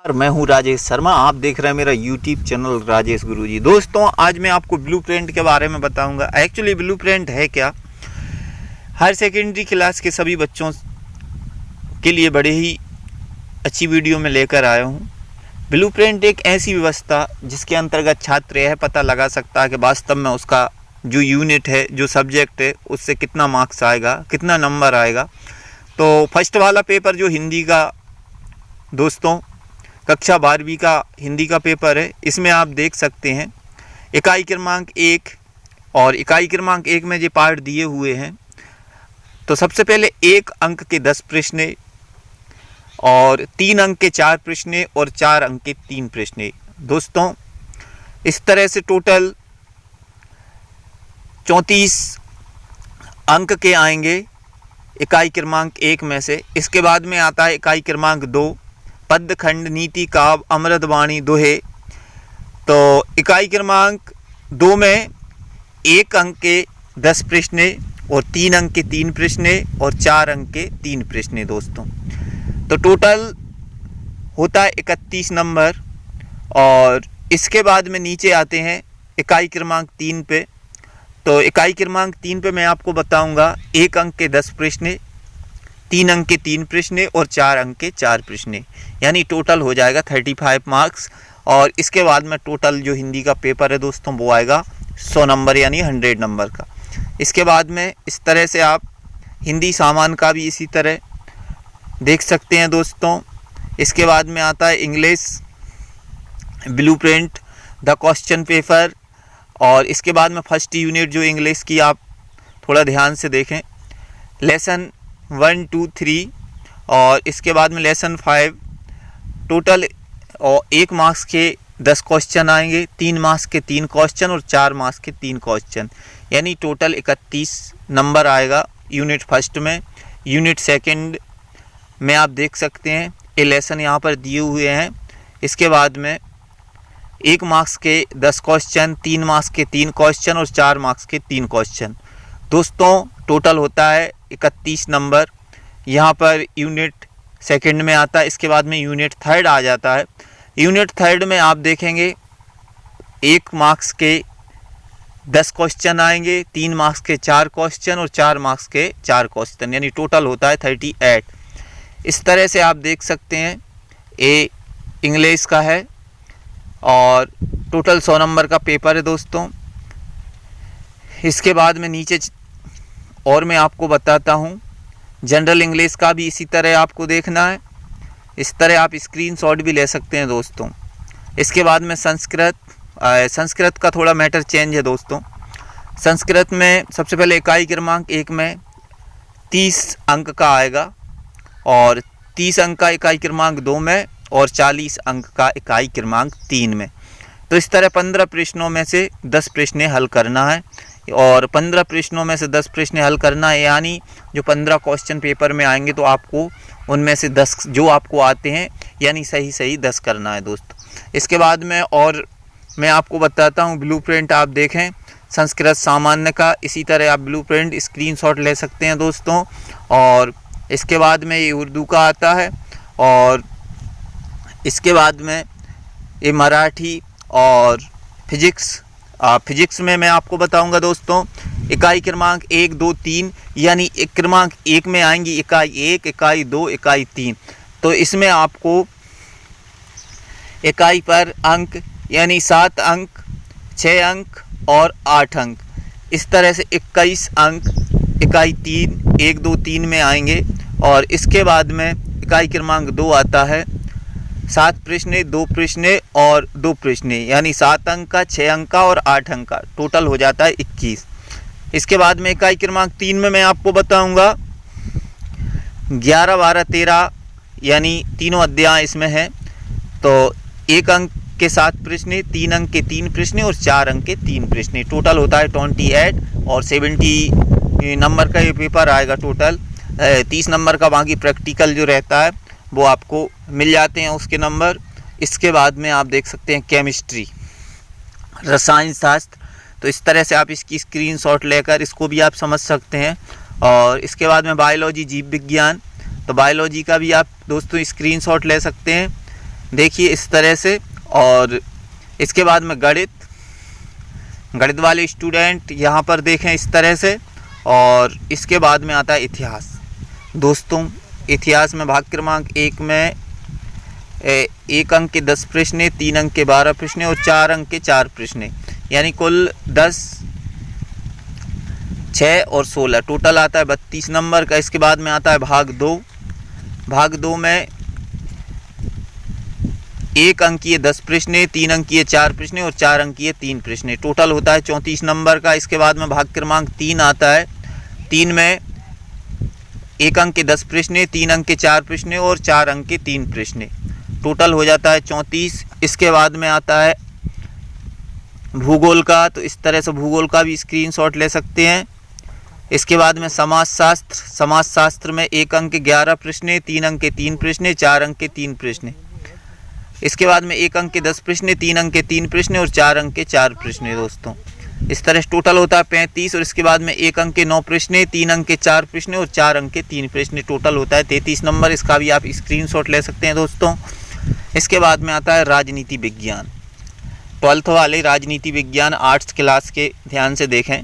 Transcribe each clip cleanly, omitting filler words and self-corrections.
मैं हूं राजेश शर्मा। आप देख रहे हैं मेरा यूट्यूब चैनल राजेश गुरुजी। दोस्तों, आज मैं आपको ब्लूप्रिंट के बारे में बताऊंगा। एक्चुअली ब्लूप्रिंट है क्या, हायर सेकेंडरी क्लास के सभी बच्चों के लिए बड़े ही अच्छी वीडियो में लेकर आया हूं। ब्लूप्रिंट एक ऐसी व्यवस्था जिसके अंतर्गत छात्र यह पता लगा सकता है कि वास्तव में उसका जो यूनिट है, जो सब्जेक्ट है, उससे कितना मार्क्स आएगा, कितना नंबर आएगा। तो फर्स्ट वाला पेपर जो हिंदी का दोस्तों कक्षा 12वीं का हिंदी का पेपर है, इसमें आप देख सकते हैं इकाई क्रमांक 1 और इकाई क्रमांक 1 में जो पार्ट दिए हुए हैं। तो सबसे पहले 1 अंक के 10 प्रश्न और 3 अंक के 4 प्रश्न और 4 अंक के 3 प्रश्न। दोस्तों, इस तरह से टोटल 34 अंक के आएंगे इकाई क्रमांक 1 में से। इसके बाद में आता है इकाई क्रमांक 2, पद्य खंड, नीति, काव्य, अमृतवाणी, दोहे। तो इकाई क्रमांक 2 में 1 अंक के 10 प्रश्न और 3 अंक के 3 प्रश्न और 4 अंक के 3 प्रश्न। दोस्तों, तो टोटल होता है 31 नंबर। और इसके बाद में नीचे आते हैं इकाई क्रमांक 3 पे। तो इकाई क्रमांक 3 पे मैं आपको बताऊंगा 1 अंक के 10 प्रश्न, 3 अंक के 3 प्रश्न और 4 अंक के 4 प्रश्न, यानी टोटल हो जाएगा 35 मार्क्स। और इसके बाद में टोटल जो हिंदी का पेपर है दोस्तों वो आएगा 100 नंबर यानी 100 नंबर का। इसके बाद में इस तरह से आप हिंदी सामान्य का भी इसी तरह देख सकते हैं दोस्तों। इसके बाद में आता है English blueprint, the question paper. और इसके बाद में फर्स्ट यूनिट जो इंग्लिश की आप थोड़ा ध्यान से देखें, लेसन 1, 2, 3 और इसके बाद में लेसन 5। टोटल और 1 मार्क्स के 10 क्वेश्चन आएंगे, 3 मार्क्स के 3 क्वेश्चन और 4 मार्क्स के 3 क्वेश्चन, यानी टोटल 31 नंबर आएगा यूनिट फर्स्ट में। यूनिट सेकंड में आप देख सकते हैं ये लेसन यहाँ पर दिए हुए हैं। इसके बाद में 1 मार्क्स के 10 क्वेश्चन, 3 मार्क्स के 3 क्वेश्चन और 4 मार्क्स के 3 क्वेश्चन। दोस्तों, टोटल होता है 31 नंबर। यहाँ पर यूनिट सेकंड में आता है। इसके बाद में यूनिट थर्ड आ जाता है। यूनिट थर्ड में आप देखेंगे 1 मार्क्स के 10 क्वेश्चन आएंगे, 3 मार्क्स के 4 क्वेश्चन और 4 मार्क्स के 4 क्वेश्चन, यानी टोटल होता है 38। इस तरह से आप देख सकते हैं ये इंग्लिश का है और टोटल 100 नंबर का पेपर है दोस्तों। इसके बाद में नीचे और मैं आपको बताता हूँ जनरल इंग्लिश का भी इसी तरह आपको देखना है। इस तरह आप स्क्रीनशॉट भी ले सकते हैं दोस्तों। इसके बाद में संस्कृत का थोड़ा मैटर चेंज है दोस्तों। संस्कृत में सबसे पहले इकाई क्रमांक 1 में 30 अंक का आएगा और 30 अंक का इकाई क्रमांक 2 में और 40 अंक का इकाई क्रमांक 3 में। तो इस तरह 15 प्रश्नों में से 10 प्रश्न हल करना है और 15 प्रश्नों में से 10 प्रश्न हल करना है, यानी जो 15 क्वेश्चन पेपर में आएंगे तो आपको उनमें से 10 जो आपको आते हैं यानी सही 10 करना है दोस्तों। इसके बाद में और मैं आपको बताता हूँ ब्लूप्रिंट आप देखें संस्कृत सामान्य का। इसी तरह आप ब्लूप्रिंट स्क्रीनशॉट ले सकते हैं दोस्तों। और इसके बाद में ये उर्दू का आता है और इसके बाद में ये मराठी और फिजिक्स में मैं आपको बताऊंगा दोस्तों इकाई क्रमांक 1, 2, 3, यानी एक क्रमांक 1 में आएंगी इकाई 1, इकाई 2, इकाई 3। तो इसमें आपको इकाई पर अंक यानी 7 अंक, 6 अंक और 8 अंक, इस तरह से 21 अंक इकाई 3, 1, 2, 3 में आएंगे। और इसके बाद में इकाई क्रमांक 2 आता है 7 प्रश्न, 2 प्रश्न और 2 प्रश्न, यानी 7 अंक का, 6 अंक का और 8 अंक का, टोटल हो जाता है 21। इसके बाद में इकाई क्रमांक 3 में मैं आपको बताऊंगा 11, 12, 13 यानी तीनों अध्याय इसमें हैं। तो 1 अंक के 7 प्रश्न, 3 अंक के 3 प्रश्न और 4 अंक के 3 प्रश्न, टोटल होता है 28 और 70 नंबर का ये पेपर आएगा टोटल। 30 नंबर का बाकी प्रैक्टिकल जो रहता है वो आपको मिल जाते हैं उसके नंबर। इसके बाद में आप देख सकते हैं केमिस्ट्री, रसायन शास्त्र। तो इस तरह से आप इसकी स्क्रीनशॉट लेकर इसको भी आप समझ सकते हैं। और इसके बाद में बायोलॉजी, जीव विज्ञान। तो बायोलॉजी का भी आप दोस्तों स्क्रीनशॉट ले सकते हैं। देखिए इस तरह से। और इसके बाद में गणित वाले स्टूडेंट यहाँ पर देखें इस तरह से। और इसके बाद में आता है इतिहास। दोस्तों इतिहास में भाग क्रमांक 1 में 1 अंक के 10 प्रश्न, 3 अंक के 12 प्रश्न और 4 अंक के 4 प्रश्न, यानी कुल 10, 6 और 16 टोटल आता है 32 नंबर का। इसके बाद में आता है भाग 2। भाग 2 में 1 अंकीय 10 प्रश्न, 3 अंकीय 4 प्रश्न और 4 अंकीय 3 प्रश्न, टोटल होता है 34 नंबर का। इसके बाद में भाग क्रमांक 3 आता है। 3 में 1 अंक के 10 प्रश्न, 3 अंक के 4 प्रश्न और 4 अंक के 3 प्रश्न, टोटल हो जाता है 34। इसके बाद में आता है भूगोल का, तो इस तरह से भूगोल का भी स्क्रीनशॉट ले सकते हैं। इसके बाद में समाजशास्त्र में 1 अंक के 11 प्रश्न, 3 अंक के 3 प्रश्न, 4 अंक के 3 प्रश्न। इसके बाद में 1 अंक के 10 प्रश्न, 3 अंक के 3 प्रश्न और 4 अंक के 4 प्रश्न। दोस्तों इस तरह से टोटल होता है 35। और इसके बाद में 1 अंक के 9 प्रश्न, 3 अंक के 4 प्रश्न और 4 अंक के 3 प्रश्न, टोटल होता है 33 नंबर। इसका भी आप स्क्रीनशॉट ले सकते हैं दोस्तों। इसके बाद में आता है राजनीति विज्ञान। 12th वाले राजनीति विज्ञान आर्ट्स क्लास के ध्यान से देखें।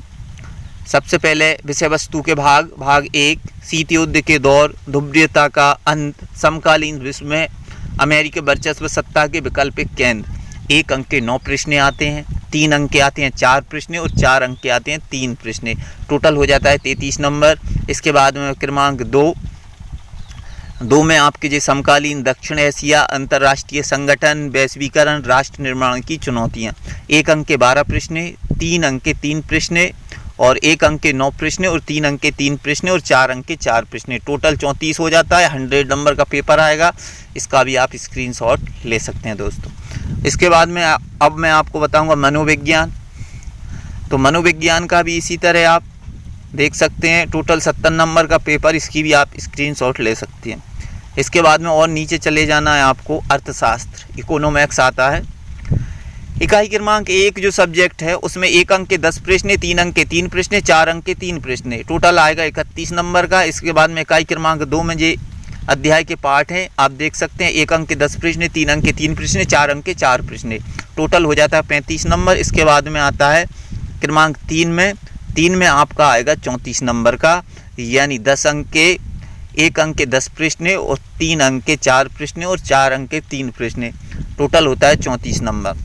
सबसे पहले विषय वस्तु के भाग 1, शीत युद्ध के दौर, ध्रुवीयता का अंत, समकालीन विश्व में अमेरिकी वर्चस्व सत्ता के वैकल्पिक केंद्र। 1 अंक के 9 प्रश्न आते हैं, 3 अंक के आते हैं 4 प्रश्न और 4 अंक के आते हैं 3 प्रश्न, टोटल हो जाता है 33 नंबर। इसके बाद में क्रमांक 2 में आपके जो समकालीन दक्षिण एशिया, अंतर्राष्ट्रीय संगठन, वैश्वीकरण, राष्ट्र निर्माण की चुनौतियाँ। 1 अंक के 12 प्रश्न, 3 अंक के 3 प्रश्न और 1 अंक के 9 प्रश्न और 3 अंक के 3 प्रश्न और 4 अंक के 4 प्रश्न, टोटल 34 हो जाता है। 100 नंबर का पेपर आएगा। इसका भी आप स्क्रीनशॉट ले सकते हैं दोस्तों। इसके बाद में अब मैं आपको बताऊंगा मनोविज्ञान। तो मनोविज्ञान का भी इसी तरह आप देख सकते हैं, टोटल 70 नंबर का पेपर, इसकी भी आप स्क्रीनशॉट ले सकते हैं। इसके बाद में और नीचे चले जाना है आपको, अर्थशास्त्र, इकोनॉमिक्स आता है। इकाई क्रमांक 1 जो सब्जेक्ट है उसमें 1 अंक के 10 प्रश्न, 3 अंक के 3 प्रश्न, 4 अंक के 3 प्रश्न, टोटल आएगा 31 नंबर का। इसके बाद में इकाई क्रमांक 2 में जो अध्याय के पाठ हैं आप देख सकते हैं, 1 अंक के 10 प्रश्न, 3 अंक के 3 प्रश्न, 4 अंक के 4 प्रश्न, टोटल हो जाता है 35 नंबर। इसके बाद में आता है क्रमांक 3 में आपका आएगा 34 नंबर का, यानी 10 अंक के 1 अंक के 10 प्रश्न और 3 अंक के 4 प्रश्न और 4 अंक के 3 प्रश्न, टोटल होता है 34 नंबर।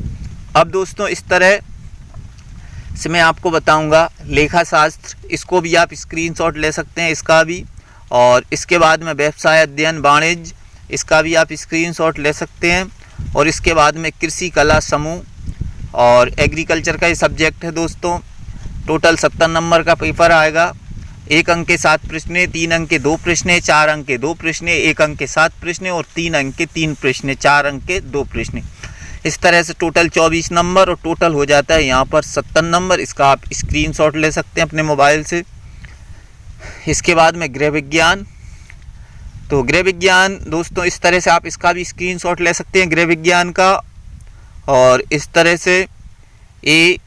अब दोस्तों इस तरह से मैं आपको बताऊंगा लेखा शास्त्र, इसको भी आप स्क्रीनशॉट ले सकते हैं, इसका भी। और इसके बाद में व्यवसाय अध्ययन वाणिज्य, इसका भी आप स्क्रीनशॉट ले सकते हैं। और इसके बाद में कृषि कला समूह और एग्रीकल्चर का ये सब्जेक्ट है दोस्तों। टोटल 70 नंबर का पेपर आएगा। 1 अंक के 7 प्रश्न, 3 अंक के 2 प्रश्न, 4 अंक के 2 प्रश्न, 1 अंक के 7 प्रश्न और 3 अंक के 3 प्रश्न, 4 अंक के 2 प्रश्न, इस तरह से टोटल 24 नंबर और टोटल हो जाता है यहाँ पर 70 नंबर। इसका आप स्क्रीनशॉट ले सकते हैं अपने मोबाइल से। इसके बाद में गृह विज्ञान। तो गृह विज्ञान दोस्तों इस तरह से आप इसका भी स्क्रीनशॉट ले सकते हैं गृह विज्ञान का। और इस तरह से ये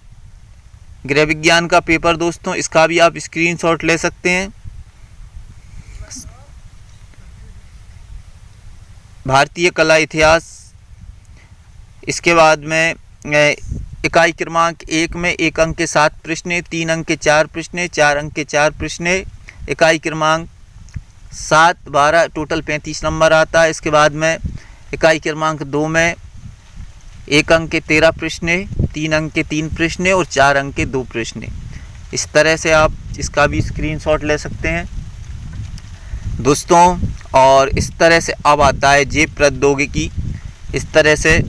गृह विज्ञान का पेपर दोस्तों, इसका भी आप स्क्रीनशॉट ले सकते हैं। भारतीय कला इतिहास। इसके बाद में इकाई क्रमांक 1 में 1 अंक के 7 प्रश्न, 3 अंक के 4 प्रश्न, 4 अंक के 4 प्रश्न, इकाई क्रमांक 7, 12, टोटल 35 नंबर आता है। इसके बाद में इकाई क्रमांक 2 में 1 अंक के 13 प्रश्न, 3 अंक के 3 प्रश्न और 4 अंक के 2 प्रश्न, इस तरह से आप इसका भी स्क्रीनशॉट ले सकते हैं दोस्तों। और इस तरह से अब आता है जैव प्रौद्योगिकी। इस तरह से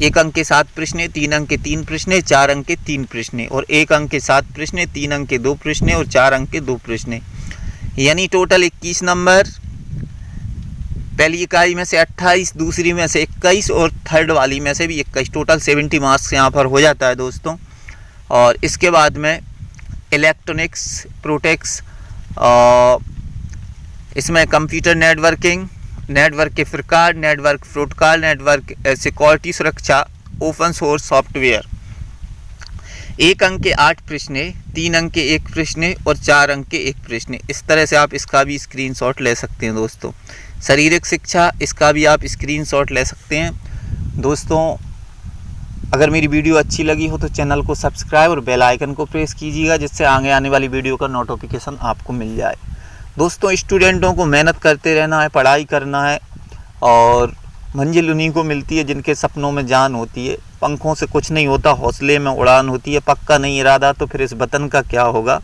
1 अंक के 7 प्रश्न, 3 अंक के 3 प्रश्न, 4 अंक के 3 प्रश्न और 1 अंक के 7 प्रश्न, 3 अंक के 2 प्रश्न और 4 अंक के 2 प्रश्न, यानी टोटल 21 नंबर। पहली इकाई में से 28, दूसरी में से 21 और थर्ड वाली में से भी 21, टोटल 70 मार्क्स यहाँ पर हो जाता है दोस्तों। और इसके बाद में इलेक्ट्रॉनिक्स प्रोटेक्स, इसमें कंप्यूटर नेटवर्किंग, नेटवर्क के प्रकार, नेटवर्क प्रोटोकॉल, नेटवर्क सिक्योरिटी सुरक्षा, ओपन सोर्स सॉफ्टवेयर। 1 अंक के 8 प्रश्न, 3 अंक के 1 प्रश्न और 4 अंक के 1 प्रश्न, इस तरह से आप इसका भी स्क्रीनशॉट ले सकते हैं दोस्तों। शारीरिक शिक्षा, इसका भी आप स्क्रीनशॉट ले सकते हैं। दोस्तों, अगर मेरी वीडियो अच्छी लगी हो तो चैनल को सब्सक्राइब और बेल आइकन को प्रेस कीजिएगा, जिससे आगे आने वाली वीडियो का नोटिफिकेशन आपको मिल जाए। दोस्तों, स्टूडेंटों को मेहनत करते रहना है, पढ़ाई करना है, और मंजिल उन्हीं को मिलती है जिनके सपनों में जान होती है। पंखों से कुछ नहीं होता, हौसले में उड़ान होती है। पक्का नहीं इरादा तो फिर इस वतन का क्या होगा।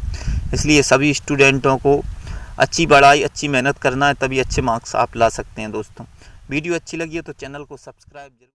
इसलिए सभी स्टूडेंटों को अच्छी पढ़ाई, अच्छी मेहनत करना है, तभी अच्छे मार्क्स आप ला सकते हैं। दोस्तों, वीडियो अच्छी लगी है तो चैनल को सब्सक्राइब जरूर।